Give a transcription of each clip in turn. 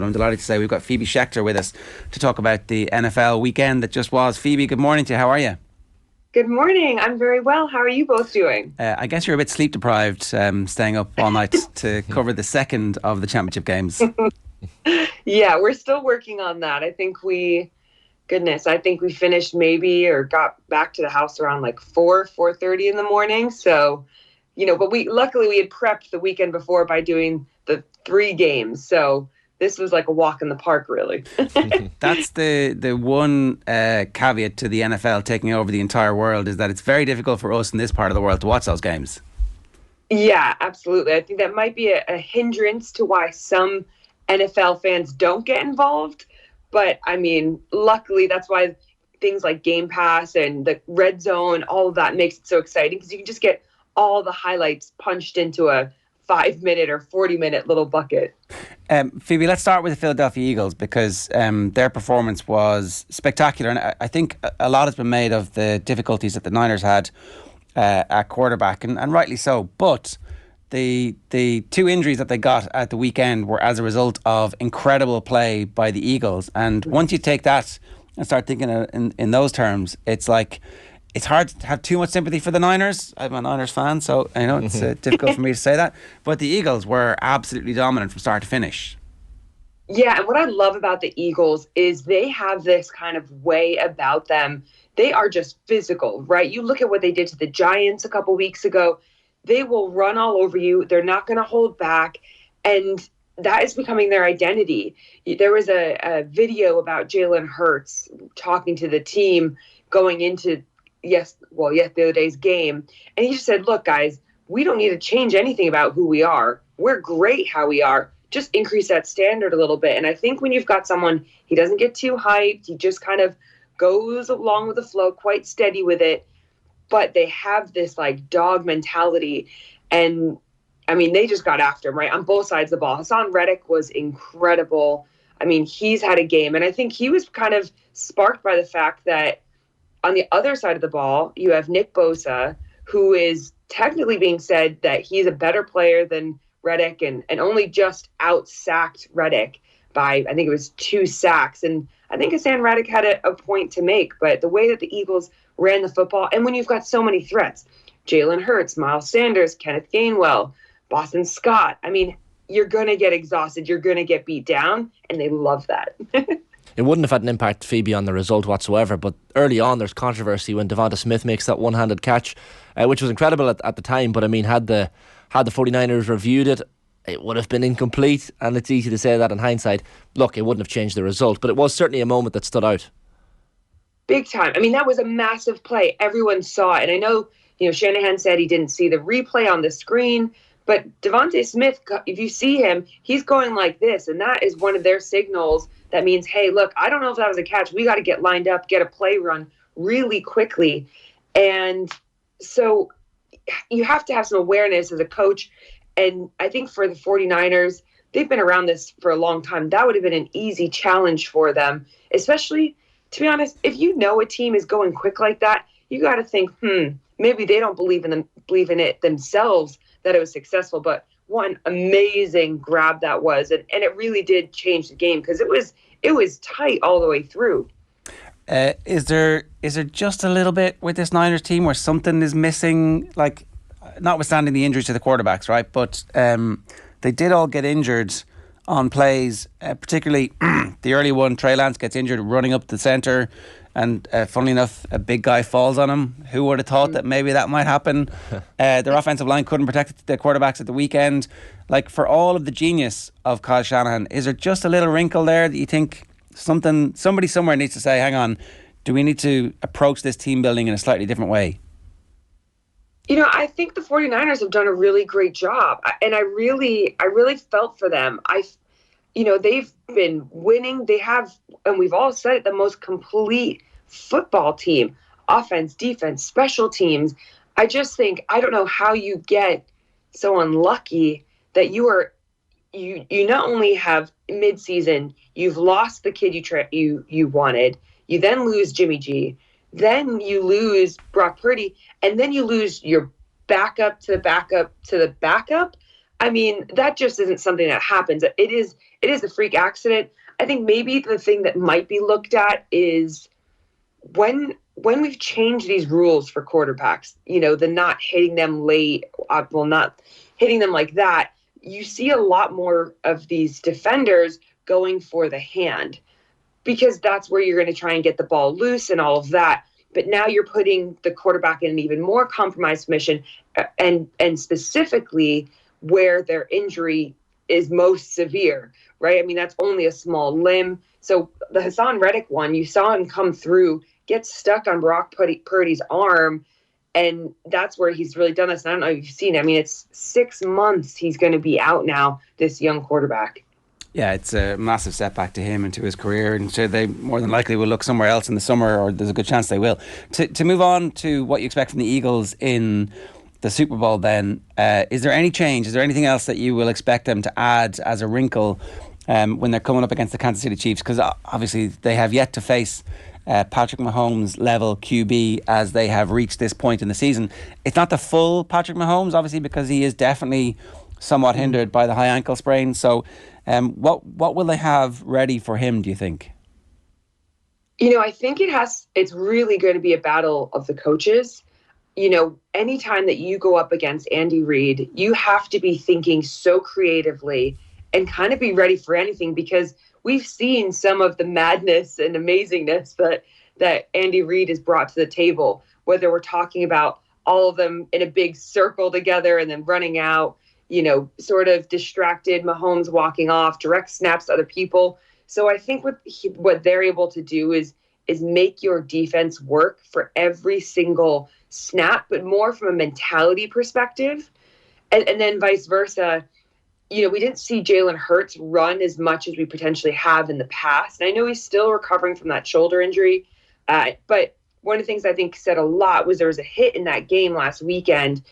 I'm delighted to say we've got Phoebe Schecter with us to talk about the NFL weekend that just was. Phoebe, good morning to you. How are you? Good morning. I'm very well. How are you both doing? I guess you're a bit sleep deprived, staying up all night to cover the second of the championship games. Yeah, we're still working on that. I think we finished maybe or got back to the house around like 4:30 in the morning. So, but we had prepped the weekend before by doing the three games. So this was like a walk in the park, really. That's the one caveat to the NFL taking over the entire world, is that it's very difficult for us in this part of the world to watch those games. Yeah, absolutely. I think that might be a hindrance to why some NFL fans don't get involved. But I mean, luckily, that's why things like Game Pass and the Red Zone, all of that makes it so exciting because you can just get all the highlights punched into a 5 minute or 40-minute little bucket. Phoebe, let's start with the Philadelphia Eagles because their performance was spectacular. And I think a lot has been made of the difficulties that the Niners had at quarterback, and rightly so. But the two injuries that they got at the weekend were as a result of incredible play by the Eagles. And once you take that and start thinking in those terms, it's like it's hard to have too much sympathy for the Niners. I'm a Niners fan, so I know it's difficult for me to say that. But the Eagles were absolutely dominant from start to finish. Yeah, and what I love about the Eagles is they have this kind of way about them. They are just physical, right? You look at what they did to the Giants a couple weeks ago. They will run all over you. They're not going to hold back. And that is becoming their identity. There was a video about Jalen Hurts talking to the team going into the other day's game. And he just said, look, guys, we don't need to change anything about who we are. We're great how we are. Just increase that standard a little bit. And I think when you've got someone, he doesn't get too hyped. He just kind of goes along with the flow, quite steady with it. But they have this like dog mentality. And I mean, they just got after him, right? On both sides of the ball. Hassan Reddick was incredible. I mean, he's had a game. And I think he was kind of sparked by the fact that on the other side of the ball, you have Nick Bosa, who is technically being said that he's a better player than Reddick and only just out-sacked Reddick by, I think it was 2 sacks. And I think Hassan Reddick had a point to make. But the way that the Eagles ran the football, and when you've got so many threats, Jalen Hurts, Miles Sanders, Kenneth Gainwell, Boston Scott, I mean, you're going to get exhausted. You're going to get beat down, and they love that. It wouldn't have had an impact, Phoebe, on the result whatsoever, but early on there's controversy when Devonte Smith makes that one-handed catch, which was incredible at the time. But I mean, had the 49ers reviewed it, it would have been incomplete, and it's easy to say that in hindsight. Look, it wouldn't have changed the result, but it was certainly a moment that stood out. Big time. I mean, that was a massive play. Everyone saw it. And I know, Shanahan said he didn't see the replay on the screen, but Devonte Smith, if you see him, he's going like this, and that is one of their signals that means, hey, look, I don't know if that was a catch. We got to get lined up, get a play run really quickly. And so you have to have some awareness as a coach. And I think for the 49ers, they've been around this for a long time. That would have been an easy challenge for them, especially, to be honest, if you know a team is going quick like that, you got to think, maybe they don't believe in it themselves that it was successful. But what an amazing grab that was. And it really did change the game because it was tight all the way through. Is there just a little bit with this Niners team where something is missing, like notwithstanding the injuries to the quarterbacks, right? But they did all get injured on plays, particularly the early one. Trey Lance gets injured running up the centre, and funnily enough, a big guy falls on him. Who would have thought that maybe that might happen? Their offensive line couldn't protect the quarterbacks at the weekend. Like, for all of the genius of Kyle Shanahan, is there just a little wrinkle there that you think somebody somewhere needs to say, hang on, do we need to approach this team building in a slightly different way? I think the 49ers have done a really great job. And I really felt for them. They've been winning. They have, and we've all said it, the most complete football team. Offense, defense, special teams. I just think, I don't know how you get so unlucky that you not only have midseason, you've lost the kid you wanted. You then lose Jimmy G. Then you lose Brock Purdy, and then you lose your backup to the backup to the backup. I mean, that just isn't something that happens. It is a freak accident. I think maybe the thing that might be looked at is when we've changed these rules for quarterbacks, the not hitting them late, not hitting them like that, you see a lot more of these defenders going for the hand because that's where you're going to try and get the ball loose and all of that. But now you're putting the quarterback in an even more compromised position, and specifically where their injury is most severe, right? I mean, that's only a small limb. So the Hassan Reddick one, you saw him come through, get stuck on Brock Purdy's arm, and that's where he's really done this. And I don't know if you've seen it. I mean, it's 6 months he's going to be out now, this young quarterback. Yeah, it's a massive setback to him and to his career, and so they more than likely will look somewhere else in the summer, or there's a good chance they will. To move on to what you expect from the Eagles in the Super Bowl then, is there any change? Is there anything else that you will expect them to add as a wrinkle when they're coming up against the Kansas City Chiefs? Because obviously they have yet to face Patrick Mahomes level QB as they have reached this point in the season. It's not the full Patrick Mahomes, obviously, because he is definitely somewhat hindered by the high ankle sprain. So what will they have ready for him, do you think? I think it's really going to be a battle of the coaches. Anytime that you go up against Andy Reid, you have to be thinking so creatively and kind of be ready for anything, because we've seen some of the madness and amazingness that Andy Reid has brought to the table, whether we're talking about all of them in a big circle together and then running out, sort of distracted, Mahomes walking off, direct snaps to other people. So I think what they're able to do is make your defense work for every single snap, but more from a mentality perspective. And then vice versa. We didn't see Jalen Hurts run as much as we potentially have in the past. And I know he's still recovering from that shoulder injury. But one of the things I think said a lot was there was a hit in that game last weekend,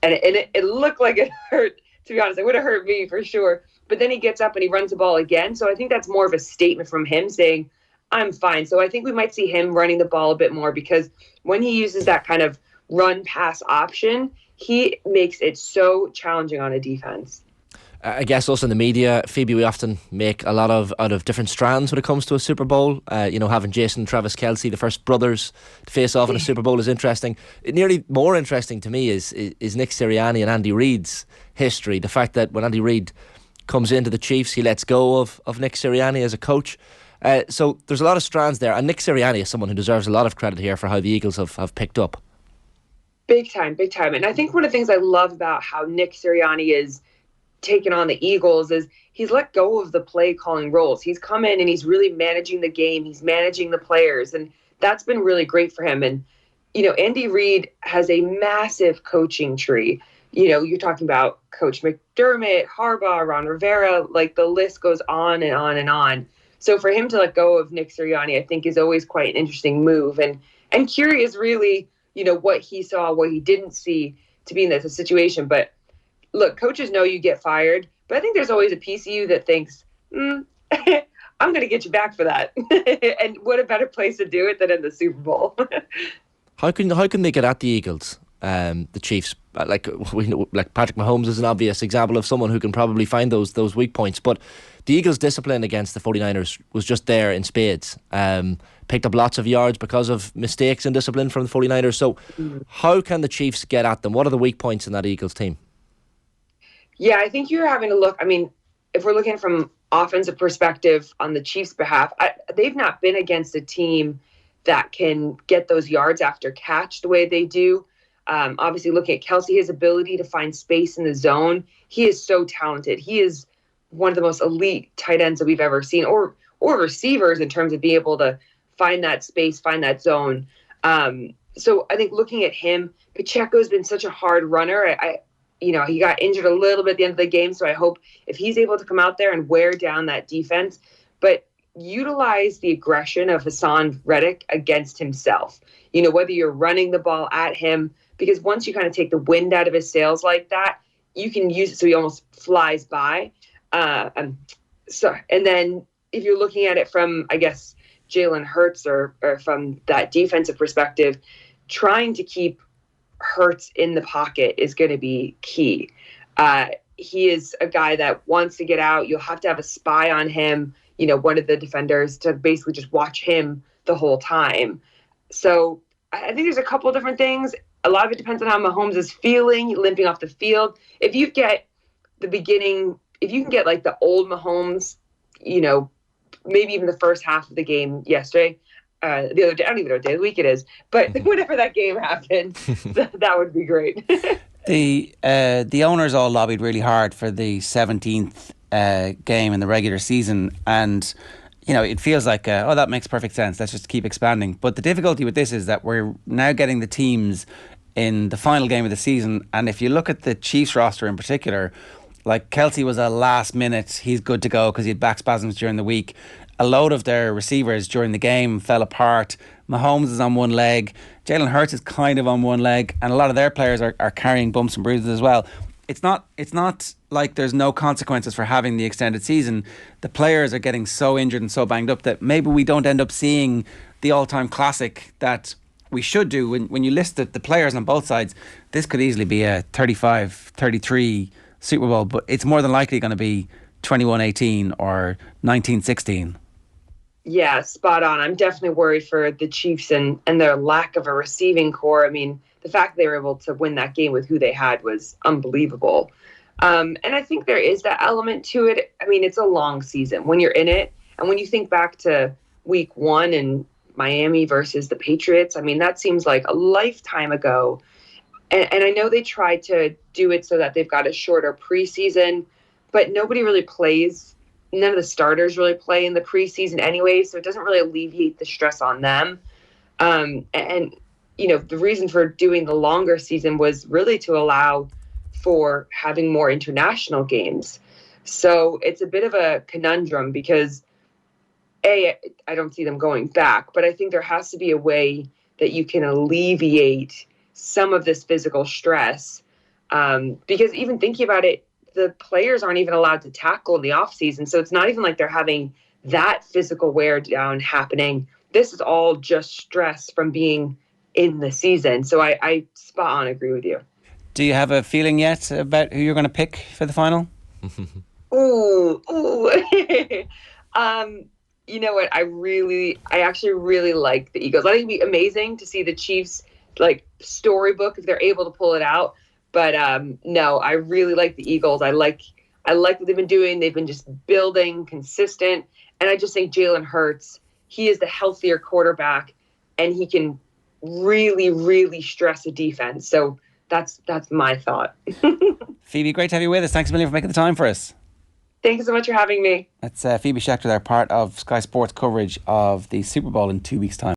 and it looked like it hurt. To be honest, it would have hurt me for sure. But then he gets up and he runs the ball again. So I think that's more of a statement from him saying, I'm fine. So I think we might see him running the ball a bit more, because when he uses that kind of run-pass option, he makes it so challenging on a defense. I guess also in the media, Phoebe, we often make a lot out of different strands when it comes to a Super Bowl. Having Jason and Travis Kelce, the first brothers, to face off in a Super Bowl is interesting. Nearly more interesting to me is Nick Sirianni and Andy Reid's history. The fact that when Andy Reid comes into the Chiefs, he lets go of Nick Sirianni as a coach. So there's a lot of strands there. And Nick Sirianni is someone who deserves a lot of credit here for how the Eagles have picked up. Big time, big time. And I think one of the things I love about how Nick Sirianni is taken on the Eagles is he's let go of the play calling roles. He's come in and he's really managing the game. He's managing the players, and that's been really great for him. And Andy Reid has a massive coaching tree. You're talking about Coach McDermott, Harbaugh, Ron Rivera, like the list goes on and on and on. So for him to let go of Nick Sirianni, I think is always quite an interesting move, and curious really, what he saw, what he didn't see to be in this situation. But look, coaches know you get fired, but I think there's always a piece of you that thinks, I'm going to get you back for that. And what a better place to do it than in the Super Bowl. How can they get at the Eagles, the Chiefs? Like we know, like Patrick Mahomes is an obvious example of someone who can probably find those weak points. But the Eagles' discipline against the 49ers was just there in spades. Picked up lots of yards because of mistakes and discipline from the 49ers. So how can the Chiefs get at them? What are the weak points in that Eagles team? Yeah, I think you're having to look. I mean, if we're looking from offensive perspective on the Chiefs' behalf, they've not been against a team that can get those yards after catch the way they do. Obviously, looking at Kelce, his ability to find space in the zone, he is so talented. He is one of the most elite tight ends that we've ever seen, or receivers in terms of being able to find that space, find that zone. So I think looking at him, Pacheco's been such a hard runner. He got injured a little bit at the end of the game, so I hope if he's able to come out there and wear down that defense, but utilize the aggression of Hassan Reddick against himself. Whether you're running the ball at him, because once you kind of take the wind out of his sails like that, you can use it so he almost flies by. And then if you're looking at it from, I guess, Jalen Hurts or from that defensive perspective, trying to keep Hurts in the pocket is going to be key. he is a guy that wants to get out. You'll have to have a spy on him, one of the defenders, to basically just watch him the whole time. So I think there's a couple of different things. A lot of it depends on how Mahomes is feeling, limping off the field. If you can get like the old Mahomes, maybe even the first half of the game yesterday, the other day, I don't even know what day of the week it is, but whenever that game happened, that would be great. The owners all lobbied really hard for the 17th game in the regular season, and it feels like that makes perfect sense, let's just keep expanding. But the difficulty with this is that we're now getting the teams in the final game of the season, and if you look at the Chiefs roster in particular, like Kelsey was a last minute, he's good to go because he had back spasms during the week. A load of their receivers during the game fell apart. Mahomes is on one leg. Jalen Hurts is kind of on one leg. And a lot of their players are carrying bumps and bruises as well. It's not like there's no consequences for having the extended season. The players are getting so injured and so banged up that maybe we don't end up seeing the all-time classic that we should do. When you list the players on both sides, this could easily be a 35-33 Super Bowl, but it's more than likely going to be 21-18 or 19-16. Yeah, spot on. I'm definitely worried for the Chiefs and their lack of a receiving core. I mean, the fact they were able to win that game with who they had was unbelievable. And I think there is that element to it. I mean, it's a long season when you're in it. And when you think back to week 1 in Miami versus the Patriots, I mean, that seems like a lifetime ago. And I know they tried to do it so that they've got a shorter preseason, but nobody really plays. None of the starters really play in the preseason anyway, so it doesn't really alleviate the stress on them. And the reason for doing the longer season was really to allow for having more international games. So it's a bit of a conundrum because, I don't see them going back, but I think there has to be a way that you can alleviate some of this physical stress. Because even thinking about it, the players aren't even allowed to tackle in the off season. So it's not even like they're having that physical wear down happening. This is all just stress from being in the season. So I spot on agree with you. Do you have a feeling yet about who you're going to pick for the final? Ooh. You know what? I actually really like the Eagles. I think it'd be amazing to see the Chiefs storybook if they're able to pull it out. But no, I really like the Eagles. I like what they've been doing. They've been just building consistent. And I just think Jalen Hurts, he is the healthier quarterback, and he can really, really stress a defense. So that's my thought. Phoebe, great to have you with us. Thanks a million for making the time for us. Thank you so much for having me. That's Phoebe Schecter there, part of Sky Sports coverage of the Super Bowl in 2 weeks' time.